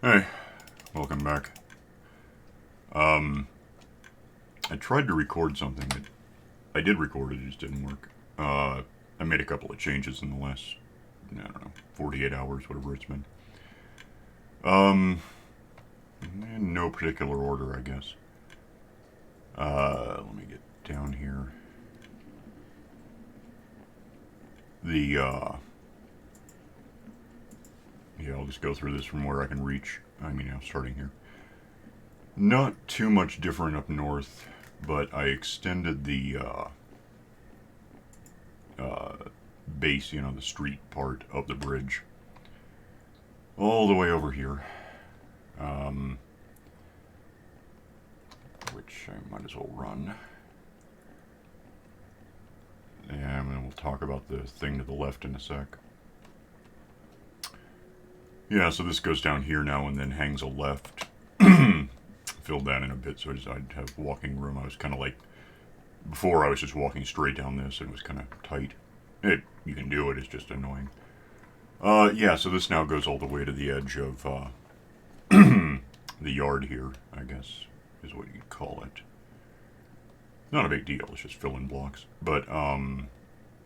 Hey, welcome back. I tried to record something. I did record it, it just didn't work. I made a couple of changes in the last, I don't know, 48 hours, whatever it's been. Um, in no particular order, I guess. Let me get down here. Yeah, I'll just go through this from where I can reach. Starting here. Not too much different up north, but I extended the uh, base, the street part of the bridge, all the way over here. Um, which I might as well run. And then we'll talk about the thing to the left in a sec. Yeah, so this goes down here now and then hangs a left. Filled that in a bit so I'd have walking room. I was kind of like, before I was just walking straight down this and it was kind of tight. You can do it, it's just annoying. Yeah, so this now goes all the way to the edge of the yard here, I guess, is what you'd call it. Not a big deal, it's just fill in blocks. But,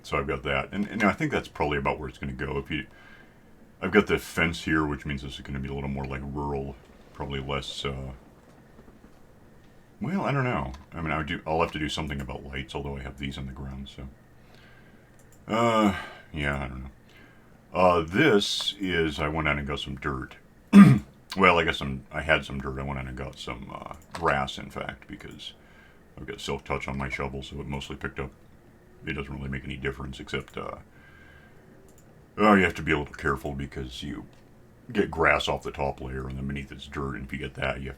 so I've got that. And I think that's probably about where it's going to go. I've got the fence here, which means this is going to be a little more like rural, probably less, well, I don't know. I mean, I'll have to do something about lights, although I have these in the ground, so. Yeah, I don't know. This is, I went out and got some dirt. Well, I had some dirt. I went out and got some grass, in fact, because I've got silk touch on my shovel, so it mostly picked up. It doesn't really make any difference, except, you have to be a little careful because you get grass off the top layer, and then beneath it's dirt, and if you get that, you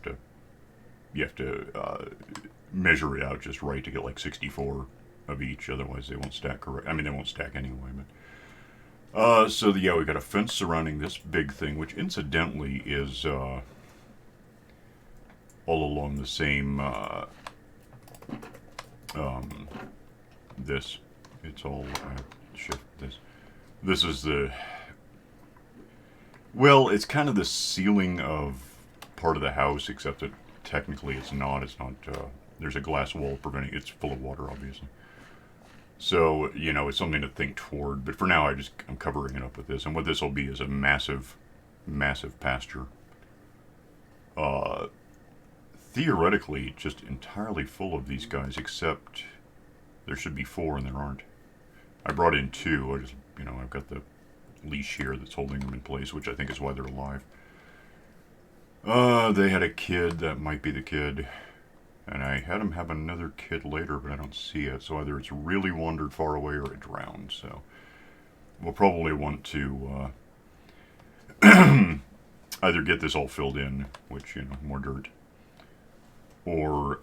have to measure it out just right to get like 64 of each, otherwise they won't stack correct. I mean, they won't stack anyway, but yeah, we got a fence surrounding this big thing, which incidentally is all along the same this. It's all shift this. This is it's kind of the ceiling of part of the house, except that technically it's not. It's not. There's a glass wall preventing. It's full of water, obviously. So it's something to think toward. But for now, I'm covering it up with this, and what this will be is a massive, massive pasture. Theoretically, just entirely full of these guys, except there should be 4 and there aren't. I brought in 2. I've got the leash here that's holding them in place, which I think is why they're alive. They had a kid. That might be the kid. And I had him have another kid later, but I don't see it. So either it's really wandered far away or it drowned. So we'll probably want to either get this all filled in, which, more dirt, or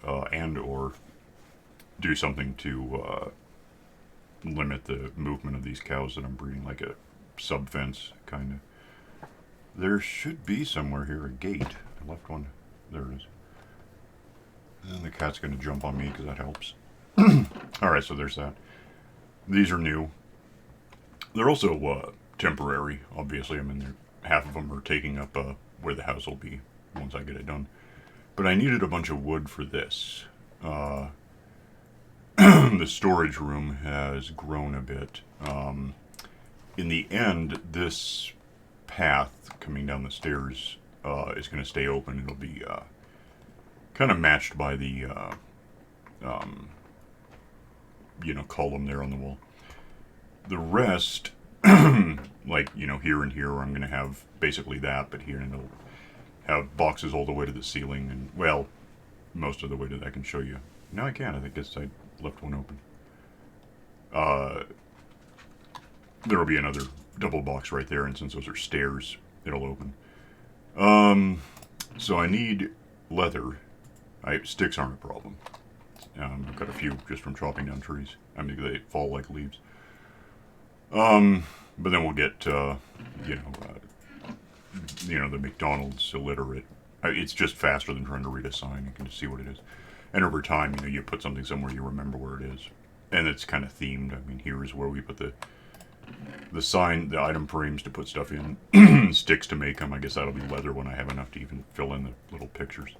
do something to limit the movement of these cows that I'm breeding, like a sub-fence, kind of. There should be somewhere here a gate. I left one. There it is. And the cat's going to jump on me because that helps. Alright, so there's that. These are new. They're also temporary, obviously. I mean, half of them are taking up where the house will be once I get it done. But I needed a bunch of wood for this. The storage room has grown a bit. In the end, this path coming down the stairs is going to stay open. It'll be kind of matched by the column there on the wall. The rest, like here and here, I'm going to have basically that, but here, and it'll have boxes all the way to the ceiling, and well, most of the way to that. I can show you. No, I can't. I guess I left one open. There will be another double box right there, and since those are stairs, it'll open. So I need leather. Sticks aren't a problem. I've got a few just from chopping down trees. I mean, they fall like leaves. But then we'll get, the McDonald's illiterate. It's just faster than trying to read a sign. You can just see what it is. And over time, you put something somewhere, you remember where it is. And it's kind of themed. I mean, here is where we put the the item frames to put stuff in, sticks to make them. I guess that'll be leather when I have enough to even fill in the little pictures.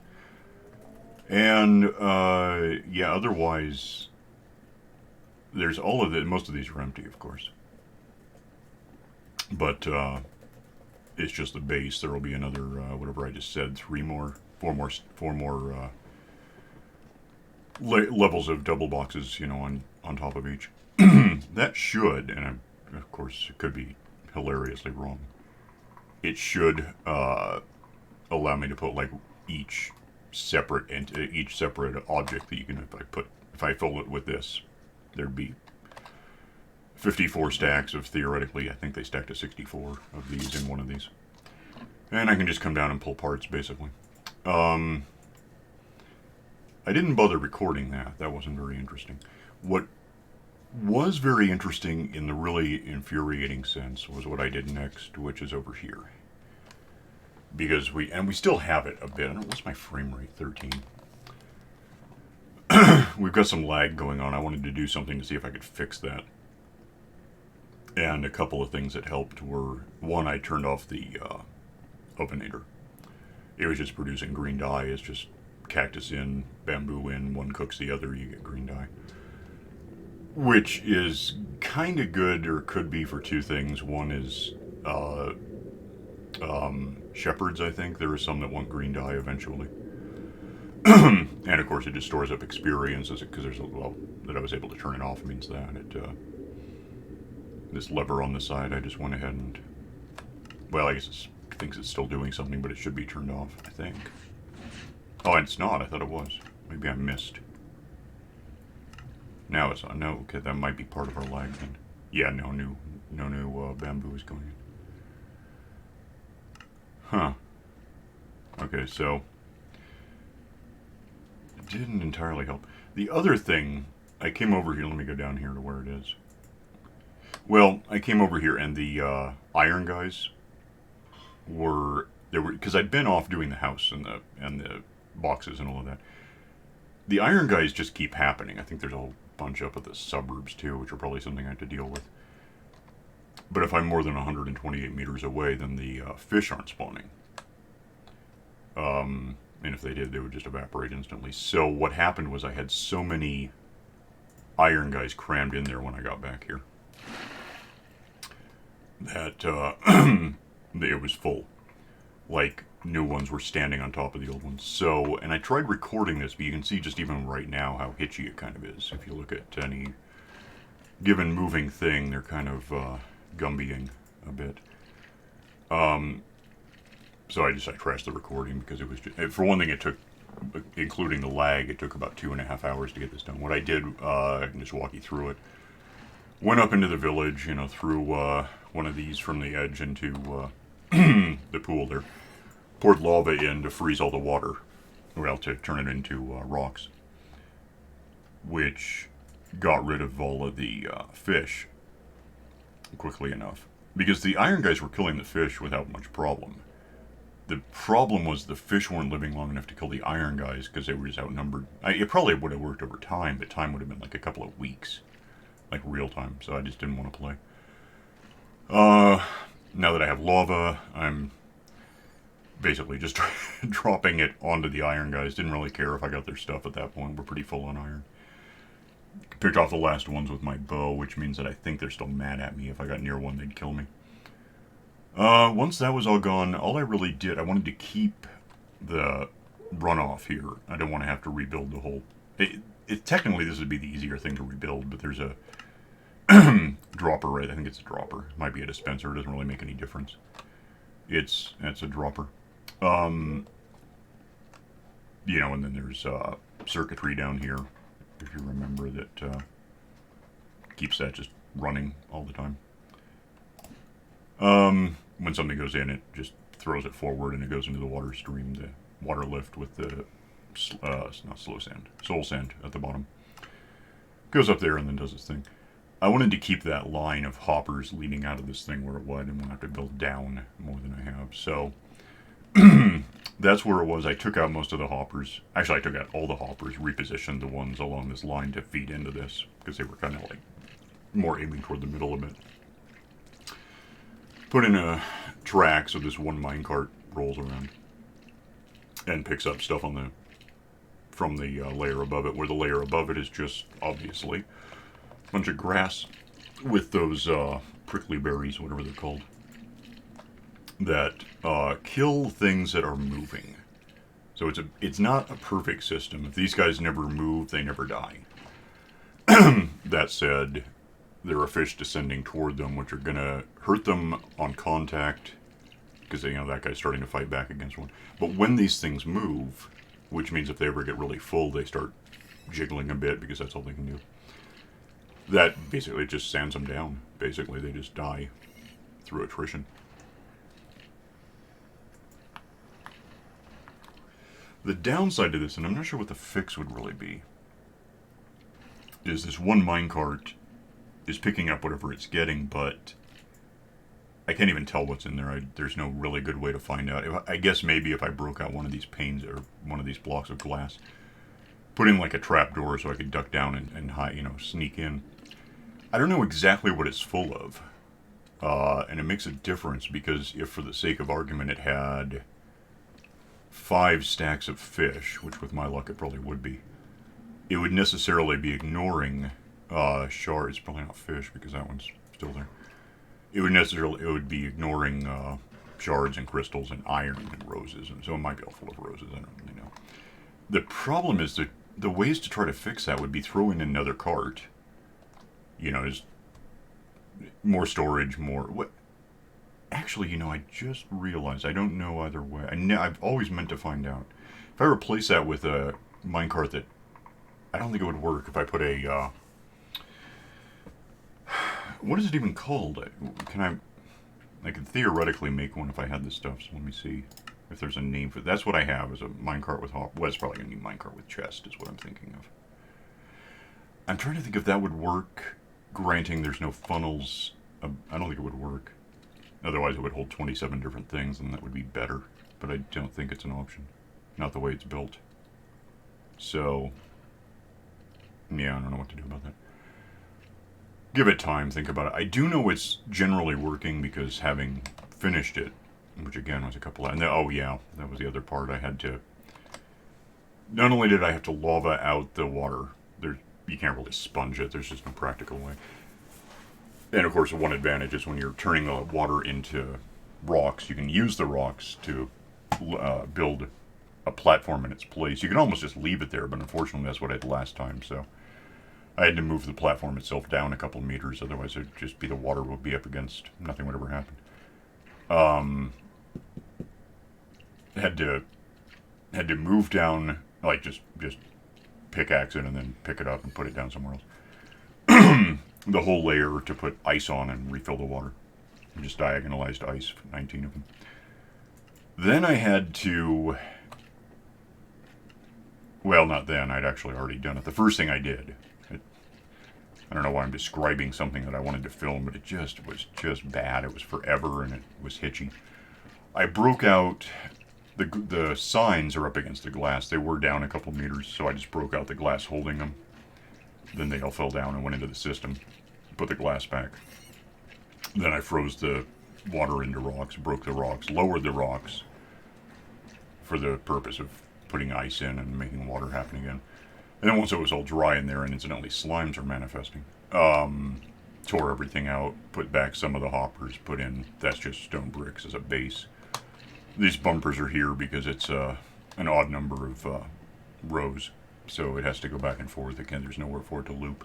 And yeah, otherwise, there's all of it. Most of these are empty, of course. But it's just the base. There will be another whatever I just said, four more levels of double boxes, on top of each. That should, and of course it could be hilariously wrong. It should allow me to put like each separate object that you can. If I fill it with this, there'd be 54 stacks of, theoretically, I think they stack to 64 of these in one of these. And I can just come down and pull parts, basically. I didn't bother recording that. That wasn't very interesting. What was very interesting in the really infuriating sense was what I did next, which is over here. Because we still have it a bit. I don't know, what's my frame rate? 13. We've got some lag going on. I wanted to do something to see if I could fix that. And a couple of things that helped were, one, I turned off the ovenator. It was just producing green dye. It's just cactus in, bamboo in, one cooks the other, you get green dye. Which is kind of good, or could be, for two things. One is shepherds, I think. There are some that want green dye eventually. And of course it just stores up experiences, because there's that I was able to turn it off means that this lever on the side, I just went ahead and, well, I guess it thinks it's still doing something, but it should be turned off, I think. Oh, and it's not. I thought it was. Maybe I missed. Now it's on. No, okay, that might be part of our lag then. Yeah, no new bamboo is going in. Huh. Okay, so it didn't entirely help. The other thing, I came over here. Let me go down here to where it is. Well, I came over here, and the iron guys were there, because I'd been off doing the house and the boxes and all of that. The iron guys just keep happening. I think there's a whole bunch up at the suburbs too, which are probably something I have to deal with. But if I'm more than 128 meters away, then the fish aren't spawning. And if they did, they would just evaporate instantly. So what happened was I had so many iron guys crammed in there when I got back here that it was full. Like, new ones were standing on top of the old ones. So, and I tried recording this, but you can see just even right now how hitchy it kind of is. If you look at any given moving thing, they're kind of Gumbying a bit. So I crashed the recording because it was just, for one thing, it took, including the lag, it took about 2.5 hours to get this done. What I did, I can just walk you through it. Went up into the village, through one of these from the edge into the pool there. Poured lava in to freeze all the water, well, to turn it into rocks, which got rid of all of the fish quickly enough. Because the iron guys were killing the fish without much problem. The problem was the fish weren't living long enough to kill the iron guys because they were just outnumbered. It probably would have worked over time, but time would have been like a couple of weeks. Like real time, so I just didn't want to play. Now that I have lava, I'm basically just dropping it onto the iron guys. Didn't really care if I got their stuff at that point. We're pretty full on iron. Picked off the last ones with my bow, which means that I think they're still mad at me. If I got near one, they'd kill me. Once that was all gone, all I really did, I wanted to keep the runoff here. I don't want to have to rebuild the whole... Technically, this would be the easier thing to rebuild, but there's a dropper, right? I think it's a dropper. It might be a dispenser. It doesn't really make any difference. It's a dropper. And then there's circuitry down here, if you remember, that keeps that just running all the time. When something goes in, it just throws it forward and it goes into the water stream, the water lift with the not soul sand at the bottom. Goes up there and then does its thing. I wanted to keep that line of hoppers leading out of this thing where it would, and we'll have to build down more than I have. So that's where it was. I took out most of the hoppers. Actually, I took out all the hoppers, repositioned the ones along this line to feed into this, because they were kind of like more aiming toward the middle of it. put in a track so this one minecart rolls around and picks up stuff on the from the layer above it, where the layer above it is just obviously a bunch of grass with those prickly berries, whatever they're called, that kill things that are moving. So it's not a perfect system. If these guys never move, they never die. That said, there are fish descending toward them, which are going to hurt them on contact, because that guy's starting to fight back against one. But when these things move, which means if they ever get really full, they start jiggling a bit because that's all they can do. That basically just sands them down. Basically, they just die through attrition. The downside to this, and I'm not sure what the fix would really be, is this one minecart is picking up whatever it's getting, but I can't even tell what's in there. There's no really good way to find out. I guess maybe if I broke out one of these panes or one of these blocks of glass, put in like a trap door so I could duck down and hide, sneak in. I don't know exactly what it's full of, and it makes a difference because if, for the sake of argument, it had 5 stacks of fish, which with my luck it probably would be, it would necessarily be ignoring shards. Probably not fish because that one's still there. It would be ignoring shards and crystals and iron and roses, and so it might be all full of roses. I don't really know. The problem is that the ways to try to fix that would be throw in another cart. Just more storage, more what? Actually, I just realized I don't know either way. I've always meant to find out. If I replace that with a minecart that I don't think it would work if I put a what is it even called? I could theoretically make one if I had this stuff, so let me see if there's a name for it. That's what I have, is a minecart with hop. Well, it's probably going to be minecart with chest is what I'm thinking of. I'm trying to think if that would work, granting there's no funnels. I don't think it would work. Otherwise it would hold 27 different things and that would be better, but I don't think it's an option. Not the way it's built. So, yeah, I don't know what to do about that. Give it time, think about it. I do know it's generally working because having finished it, which again was a couple of... oh yeah, that was the other part. I had to... Not only did I have to lava out the water, you can't really sponge it, there's just no practical way. And of course, one advantage is when you're turning the water into rocks, you can use the rocks to build a platform in its place. You can almost just leave it there, but unfortunately that's what I did last time, so I had to move the platform itself down a couple of meters, otherwise it'd just be the water would be up against, nothing would ever happen. Had to move down, like just pickaxe it and then pick it up and put it down somewhere else. The whole layer to put ice on and refill the water. I just diagonalized ice, 19 of them. Then I had to... Well, not then. I'd actually already done it. The first thing I did... I don't know why I'm describing something that I wanted to film, but it was just bad. It was forever and it was hitchy. I broke out... The signs are up against the glass. They were down a couple meters, so I just broke out the glass holding them. Then they all fell down and went into the system. Put the glass back. Then I froze the water into rocks, broke the rocks, lowered the rocks for the purpose of putting ice in and making water happen again. And then once it was all dry in there, and incidentally slimes are manifesting, tore everything out, put back some of the hoppers, put in, that's just stone bricks as a base. These bumpers are here because it's an odd number of rows. So it has to go back and forth. Again, there's nowhere for it to loop.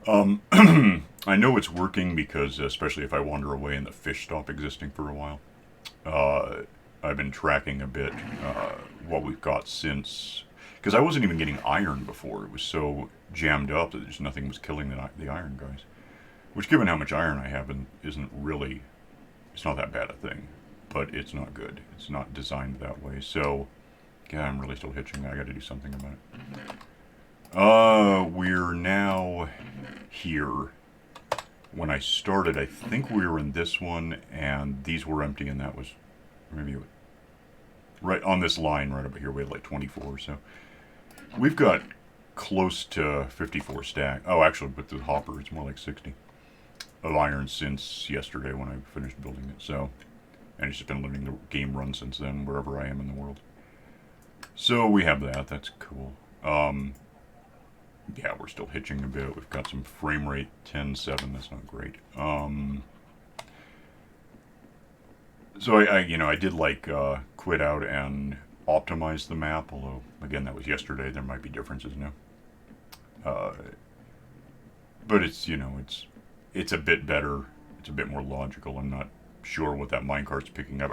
I know it's working because, especially if I wander away and the fish stop existing for a while, I've been tracking a bit what we've got since... Because I wasn't even getting iron before. It was so jammed up that just nothing was killing the iron guys. Which, given how much iron I have, isn't really... It's not that bad a thing. But it's not good. It's not designed that way. So... Yeah, I'm really still hitching. I gotta do something about it. We're now here. When I started, I think we were in this one, and these were empty, and that was maybe right on this line right over here. We had like 24 or so. We've got close to 54 stack. Oh, actually, with the hopper, it's more like 60. of iron since yesterday when I finished building it. So, and it's just been letting the game run since then, wherever I am in the world. So we have that. That's cool. Yeah, we're still hitching a bit. We've got some frame rate 10.7. That's not great. So I did like quit out and optimize the map. Although again, that was yesterday. There might be differences now. But it's it's a bit better. It's a bit more logical. I'm not sure what that minecart's picking up.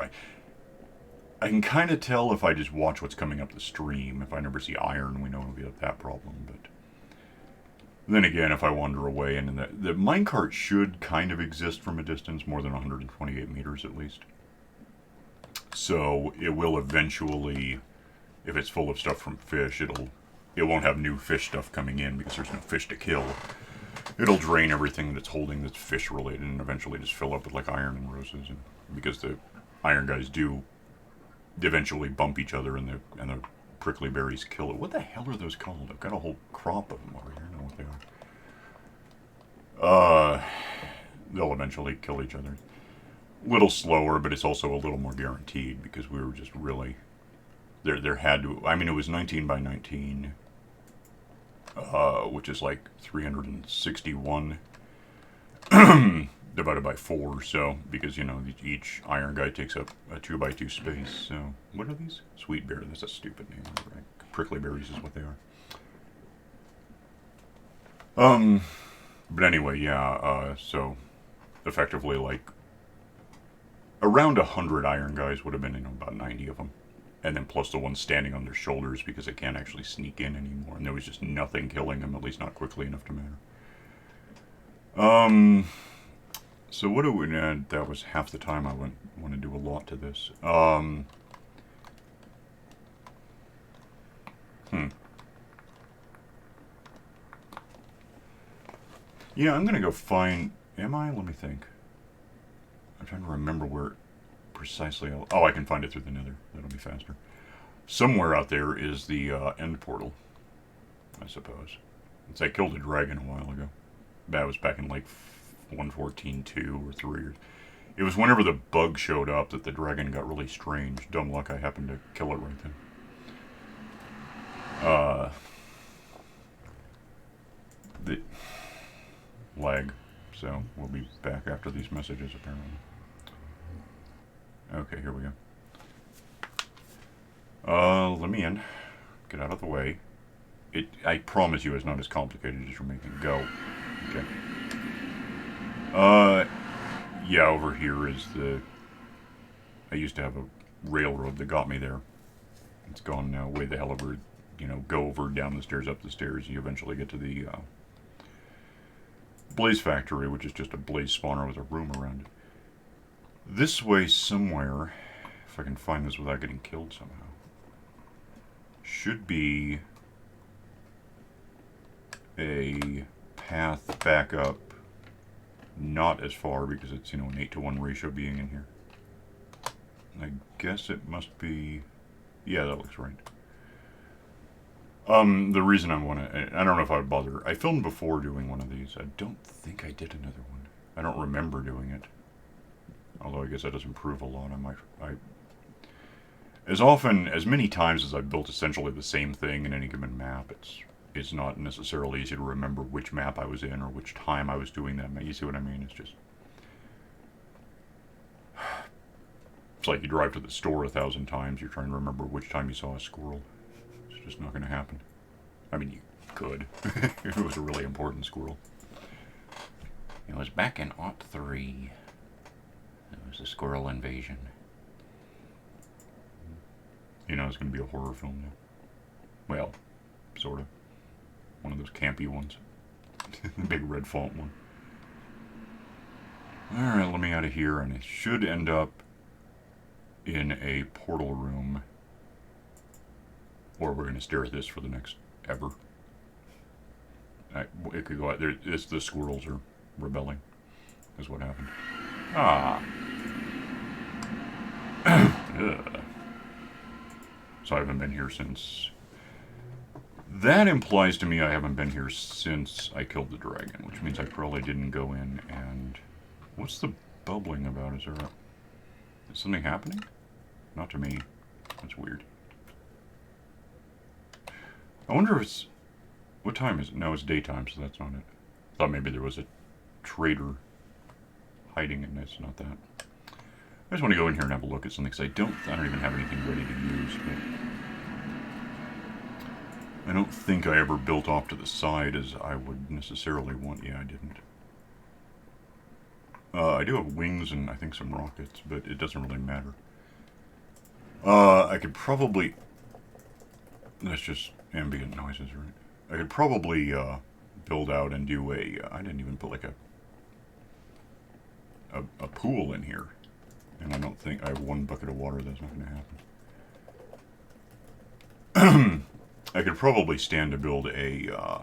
I can kind of tell if I just watch what's coming up the stream. If I never see iron, we know we have that problem. But then again, if I wander away, and the minecart should kind of exist from a distance, more than 128 meters at least. So it will eventually, if it's full of stuff from fish, it won't have new fish stuff coming in because there's no fish to kill. It'll drain everything that's holding that's fish related and eventually just fill up with like iron and roses. And because the iron guys do eventually bump each other and the prickly berries kill it. What the hell are those called? I've got a whole crop of them over here. I don't know what they are. They'll eventually kill each other. A little slower, but it's also a little more guaranteed because we were just really there had to. I mean, it was 19 by 19, which is like 361 divided by 4. So because each iron guy takes up a 2 by 2 space. So what are these? Sweet berry. That's a stupid name, right? Prickly berries is what they are. But anyway, yeah. So effectively, like around 100 iron guys would have been about 90 of them, and then plus the ones standing on their shoulders because they can't actually sneak in anymore, and there was just nothing killing them, at least not quickly enough to matter. So what do we need? That was half the time I want to do a lot to this. Yeah, I'm gonna go find. Am I? Let me think. I'm trying to remember where precisely. Oh, I can find it through the nether. That'll be faster. Somewhere out there is the end portal, I suppose. I killed a dragon a while ago. That was back in like 114.2 or 3. It was whenever the bug showed up that the dragon got really strange. Dumb luck, I happened to kill it right then. The lag. So we'll be back after these messages, apparently. Okay, here we go. Let me in. Get out of the way. I promise you it's not as complicated as you're making it go. Okay. Yeah, over here is I used to have a railroad that got me there. It's gone now. Way the hell over, go over, down the stairs, up the stairs, and you eventually get to the blaze factory, which is just a blaze spawner with a room around it. This way somewhere, if I can find this without getting killed somehow, should be a path back up, not as far because it's, an 8-to-1 ratio being in here. I guess it must be, yeah, that looks right. The reason I don't know if I would bother. I filmed before doing one of these. I don't think I did another one. I don't remember doing it. Although I guess that doesn't prove a lot. As many times as I've built essentially the same thing in any given map, it's not necessarily easy to remember which map I was in or which time I was doing that. You see what I mean? It's like you drive to the store 1,000 times, you're trying to remember which time you saw a squirrel. It's just not going to happen. I mean, you could, if it was a really important squirrel. It was back in '03. It was a squirrel invasion. It's going to be a horror film now. Well, sort of. One of those campy ones. The big red font one. Alright, let me out of here, and it should end up in a portal room. Or we're going to stare at this for the next ever. It could go out there. The squirrels are rebelling, is what happened. Ah. So I haven't been here since That implies to me I haven't been here since I killed the dragon, which means I probably didn't go in and... What's the bubbling about? Is something happening? Not to me. That's weird. I wonder if it's... What time is it? No, it's daytime, so that's not it. I thought maybe there was a trader hiding in this, not that. I just want to go in here and have a look at something, because I don't even have anything ready to use, but... I don't think I ever built off to the side as I would necessarily want. Yeah, I didn't. I do have wings and I think some rockets, but it doesn't really matter. I could probably... That's just ambient noises, right? I could probably build out and do a... I didn't even put like a pool in here. And I don't think... I have one bucket of water. That's not going to happen. I could probably stand to build a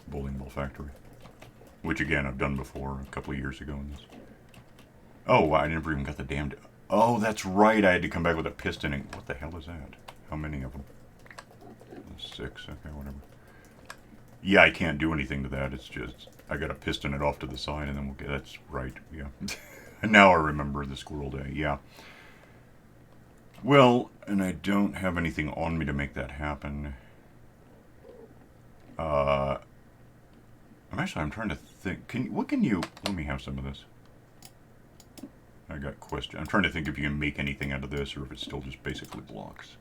bowling ball factory. Which, again, I've done before a couple of years ago in this. Oh, wow, I never even got the damned... Oh, that's right, I had to come back with a piston. And what the hell is that? How many of them? 6, okay, whatever. Yeah, I can't do anything to that. It's just... I gotta piston it off to the side and then we'll get... That's right, yeah. And now I remember the squirrel day, yeah. Well, and I don't have anything on me to make that happen. I'm trying to think. Let me have some of this. I got question. I'm trying to think if you can make anything out of this or if it's still just basically blocks.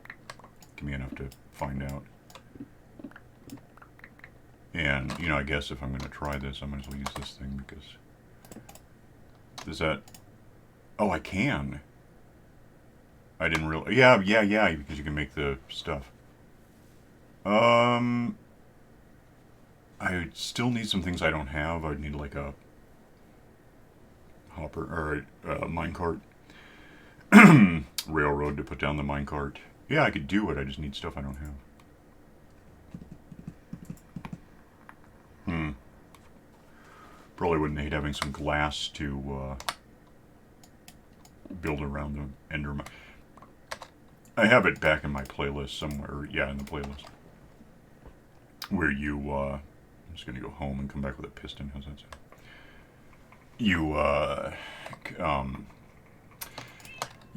Give me enough to find out. And, you know, I guess if I'm going to try this, I might as well use this thing because... Does that... Oh, I can. I didn't really... Yeah, because you can make the stuff. I still need some things I don't have. I'd need like a hopper or a minecart. Railroad to put down the minecart. Yeah, I could do it. I just need stuff I don't have. Probably wouldn't hate having some glass to build around the Enderman. I have it back in my playlist somewhere. Yeah, in the playlist. Where you, I'm just going to go home and come back with a piston. How's that sound?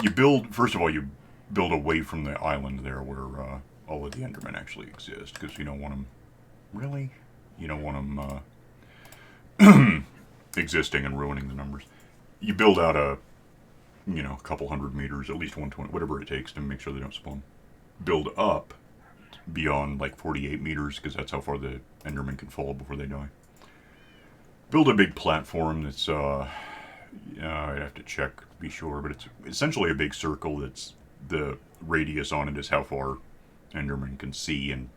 You build, first of all, you build away from the island there where all of the Endermen actually exist, because you don't want them, really? You don't want them existing and ruining the numbers. You build out a couple hundred meters, at least 120, whatever it takes to make sure they don't spawn. Build up beyond like 48 meters, because that's how far the Enderman can fall before they die. Build a big platform that's, I'd have to check to be sure, but it's essentially a big circle that's, the radius on it is how far Enderman can see and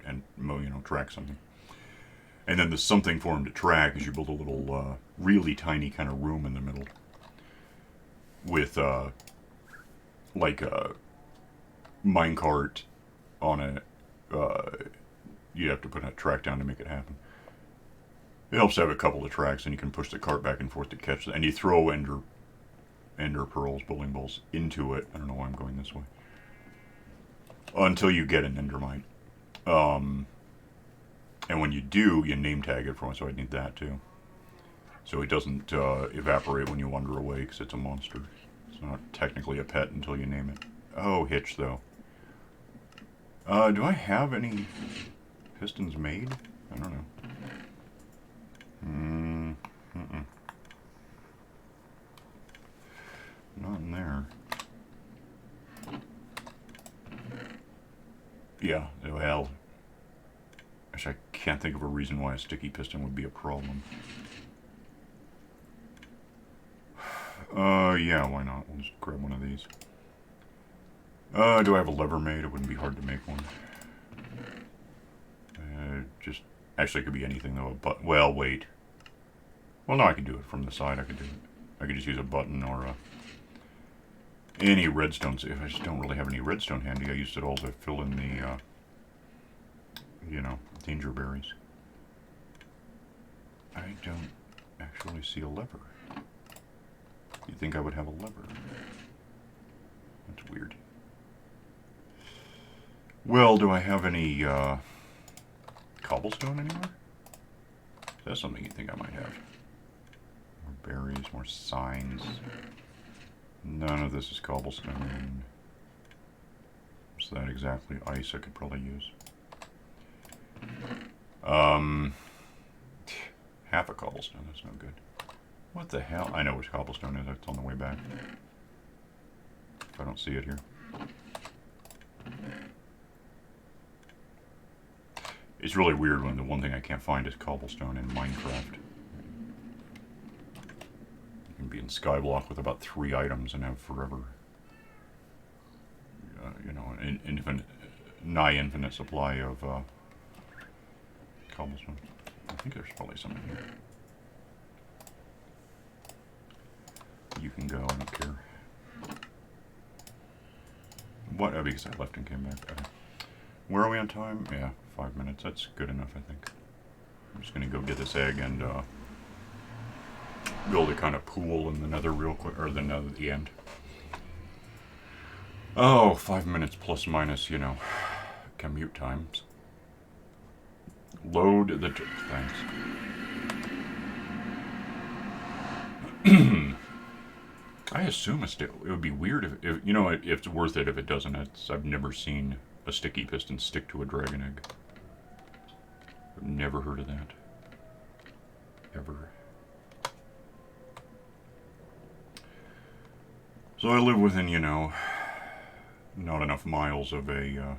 track something. And then the something for him to track is you build a little, really tiny kind of room in the middle. With, like a minecart on it. You have to put a track down to make it happen. It helps to have a couple of tracks, and you can push the cart back and forth to catch them. And you throw ender pearls, bowling balls, into it. I don't know why I'm going this way. Until you get an endermite. And when you do, you name tag it for one, so I need that too. So it doesn't evaporate when you wander away, because it's a monster. It's not technically a pet until you name it. Oh, hitch, though. Do I have any pistons made? I don't know. Not in there. Yeah, well... Actually, I can't think of a reason why a sticky piston would be a problem. Yeah, why not? We'll just grab one of these. Do I have a lever made? It wouldn't be hard to make one. Actually, it could be anything, though. Well, wait. Well, no, I can do it from the side. I could do it. I could just use a button or any redstone. If I just don't really have any redstone handy, I used it all to fill in the, danger berries. I don't actually see a lever. You'd think I would have a lever. That's weird. Well, do I have any, cobblestone anywhere? That's something you'd think I might have. More berries, more signs. None of this is cobblestone. Is that exactly ice I could probably use? Half a cobblestone, that's no good. What the hell? I know which cobblestone is, it's on the way back. If I don't see it here. It's really weird when the one thing I can't find is cobblestone in Minecraft. You can be in Skyblock with about 3 items and have forever, you know, an infinite, nigh infinite supply of cobblestone. I think there's probably some in here. You can go, I don't care. What? Oh, because I left and came back. Where are we on time? Yeah, 5 minutes. That's good enough, I think. I'm just gonna go get this egg and build a kind of pool in the nether real quick, or the nether at the end. Oh, 5 minutes plus minus, you know, commute times. Load the thanks. I assume it would be weird if you know, if it's worth it if it doesn't. I've never seen a sticky piston stick to a dragon egg. I've never heard of that. Ever. So I live within, you know, not enough miles of a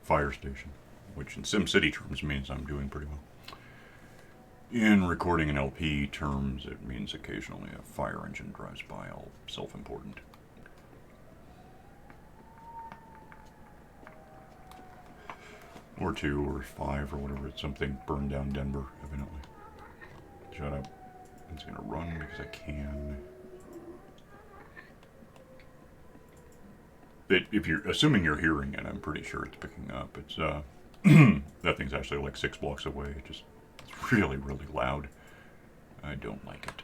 fire station, which in SimCity terms means I'm doing pretty well. In recording an LP terms, it means occasionally a fire engine drives by, all self-important. Or 2, or 5, or whatever. It's something burned down Denver, evidently. Shut up. I'm just gonna run because I can. If you're assuming you're hearing it, I'm pretty sure it's picking up. It's that thing's actually like 6 blocks away. It's really, really loud. I don't like it.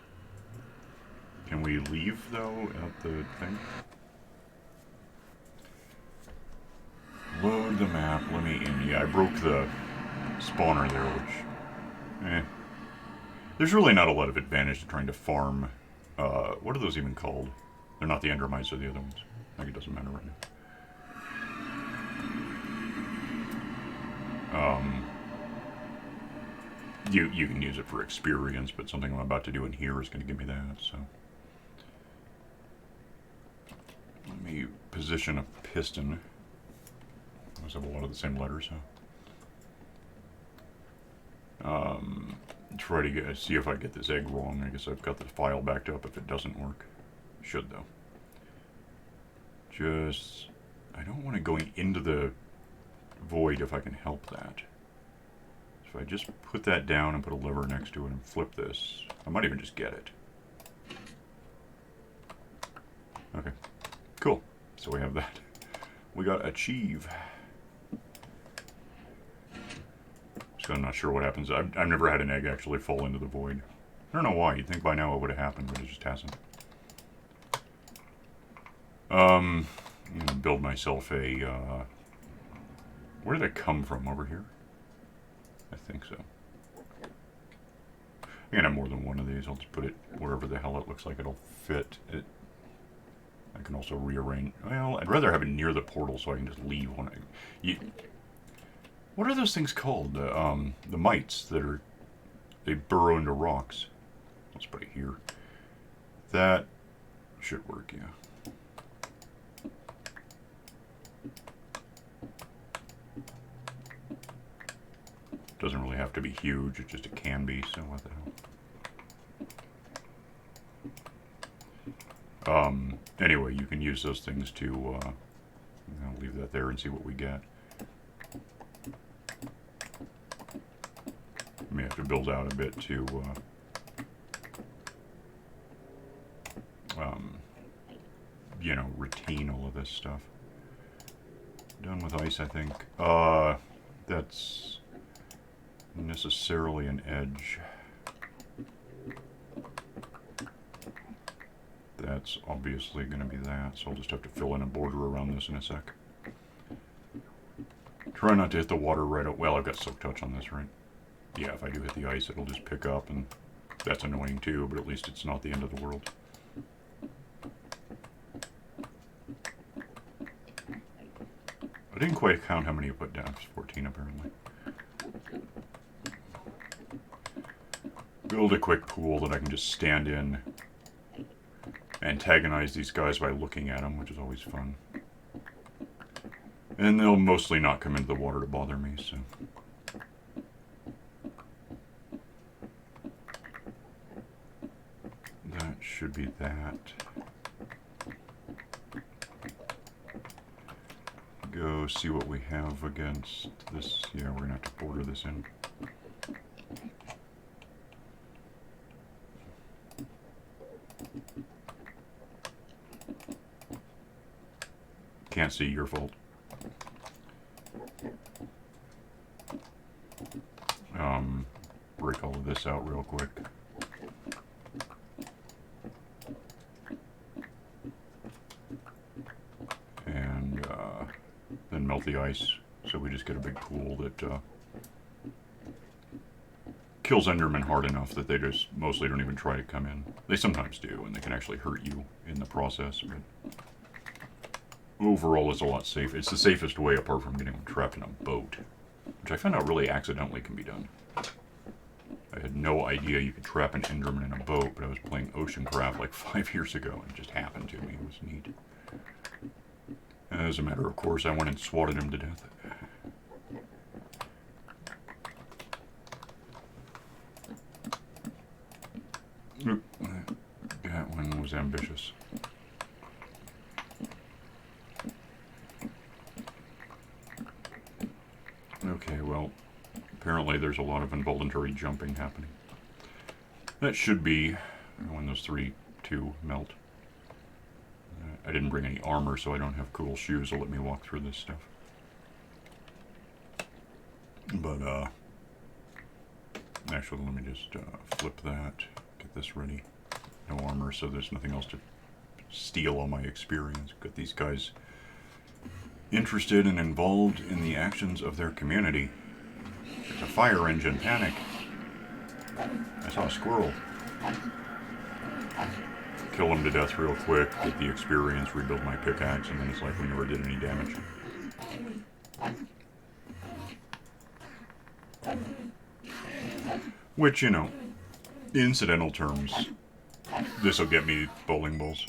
Can we leave though at the thing? Load the map. Let me in. Yeah, I broke the spawner there, which, there's really not a lot of advantage to trying to farm. What are those even called? They're not the endermites, or the other ones. I think it doesn't matter right now. You can use it for experience, but something I'm about to do in here is going to give me that, so. Let me position a piston. Those have a lot of the same letters, huh? Try to see if I get this egg wrong. I guess I've got the file backed up if it doesn't work. Should, though. I don't want it going into the void if I can help that. If I just put that down and put a lever next to it and flip this, I might even just get it. Okay, cool. So we have that. We got achieve. So I'm not sure what happens. I've never had an egg actually fall into the void. I don't know why. You'd think by now it would have happened, but it just hasn't. I'm gonna build myself a, where did it come from? Over here? I think so. I'm gonna have more than one of these. I'll just put it wherever the hell it looks like it'll fit. I can also rearrange. Well, I'd rather have it near the portal so I can just leave when what are those things called? The mites that they burrow into rocks. Let's put it here. That should work, yeah. Doesn't really have to be huge, it just it can be, so what the hell. Anyway, you can use those things to, I'll leave that there and see what we get. May have to build out a bit to, you know, retain all of this stuff. Done with ice, I think. That's necessarily an edge. That's obviously going to be that, so I'll just have to fill in a border around this in a sec. Try not to hit the water right out. Well, I've got silk touch on this, right? Yeah, if I do hit the ice, it'll just pick up, and that's annoying too, but at least it's not the end of the world. I didn't quite count how many you put down. It's 14 apparently. Build a quick pool that I can just stand in, antagonize these guys by looking at them, which is always fun. And they'll mostly not come into the water to bother me, so. That should be that. Go see what we have against this. Yeah, we're gonna have to border this in. Can't see, your fault. Break all of this out real quick. And then melt the ice, so we just get a big pool that kills Endermen hard enough that they just mostly don't even try to come in. They sometimes do, and they can actually hurt you in the process, but overall it's a lot safer. It's the safest way apart from getting them trapped in a boat, which I found out really accidentally can be done. I had no idea you could trap an Enderman in a boat, but I was playing Oceancraft like 5 years ago, and it just happened to me. It was neat. As a matter of course, I went and swatted him to death. Oop, that one was ambitious. Okay, well, apparently there's a lot of involuntary jumping happening. That should be when those 2 melt. I didn't bring any armor, so I don't have cool shoes to let me walk through this stuff. But, actually, let me just flip that, get this ready. No armor, so there's nothing else to steal all my experience. Got these guys interested and involved in the actions of their community. It's a fire engine panic. I saw a squirrel. Kill him to death real quick, get the experience, rebuild my pickaxe, and then it's like we never did any damage. Which, you know, incidental terms, this will get me bowling balls.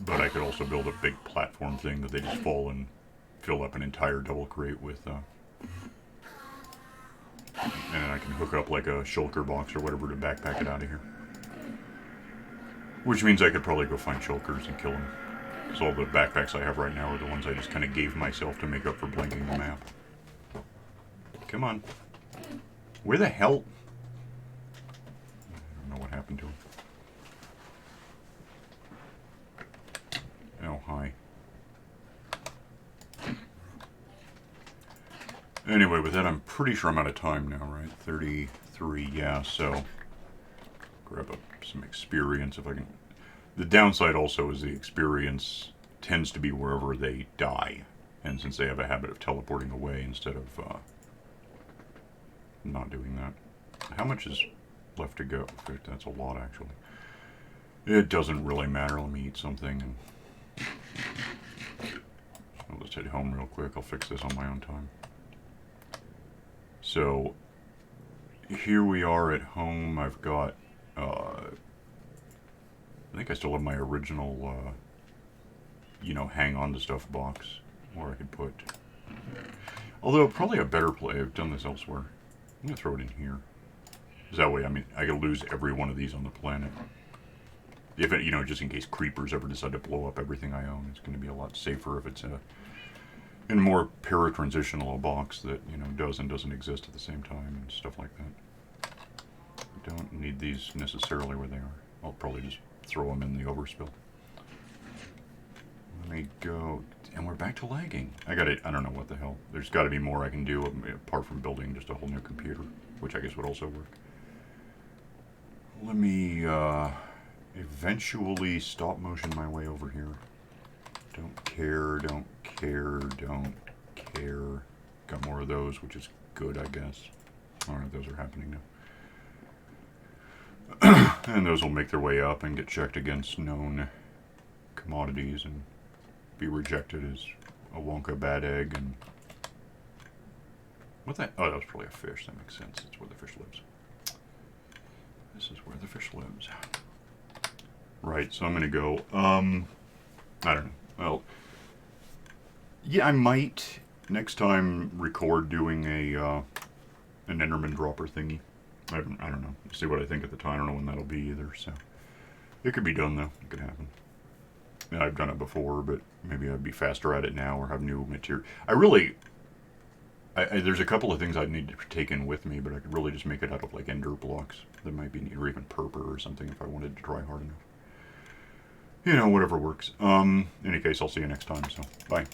But I could also build a big platform thing that they just fall and fill up an entire double crate with, and I can hook up like a shulker box or whatever to backpack it out of here. Which means I could probably go find shulkers and kill them. Because all the backpacks I have right now are the ones I just kind of gave myself to make up for blanking the map. Come on. Where the hell? I don't know what happened to him. Oh, hi. Anyway, with that, I'm pretty sure I'm out of time now, right? 33, yeah, so grab up some experience if I can. The downside also is the experience tends to be wherever they die. And since they have a habit of teleporting away instead of not doing that. How much is left to go? That's a lot, actually. It doesn't really matter. Let me eat something and I'll just head home real quick. I'll fix this on my own time. So, here we are at home. I've got, I think I still have my original, you know, hang on to stuff box where I could put, although probably a better play, I've done this elsewhere. I'm going to throw it in here. Because that way, I mean, I could lose every one of these on the planet. If it, you know, just in case creepers ever decide to blow up everything I own, it's going to be a lot safer if it's in a more paratransitional box that, you know, does and doesn't exist at the same time and stuff like that. I don't need these necessarily where they are. I'll probably just throw them in the overspill. Let me go, and we're back to lagging. I don't know what the hell. There's got to be more I can do apart from building just a whole new computer, which I guess would also work. Let me eventually stop motion my way over here. Don't care, don't care, don't care. Got more of those, which is good, I guess. I don't know if those are happening now. And those will make their way up and get checked against known commodities and be rejected as a Wonka bad egg. And what that? Oh, that was probably a fish. That makes sense. That's where the fish lives. This is where the fish lives. Right. So I'm gonna go. I don't know. Well, yeah, I might next time record doing a an Enderman dropper thingy. I don't know. See what I think at the time. I don't know when that'll be either. So it could be done though. It could happen. Yeah, I've done it before, but maybe I'd be faster at it now or have new material. There's a couple of things I'd need to take in with me, but I could really just make it out of like ender blocks that might be neat, or even purple or something if I wanted to try hard enough. You know, whatever works. In any case, I'll see you next time. So bye.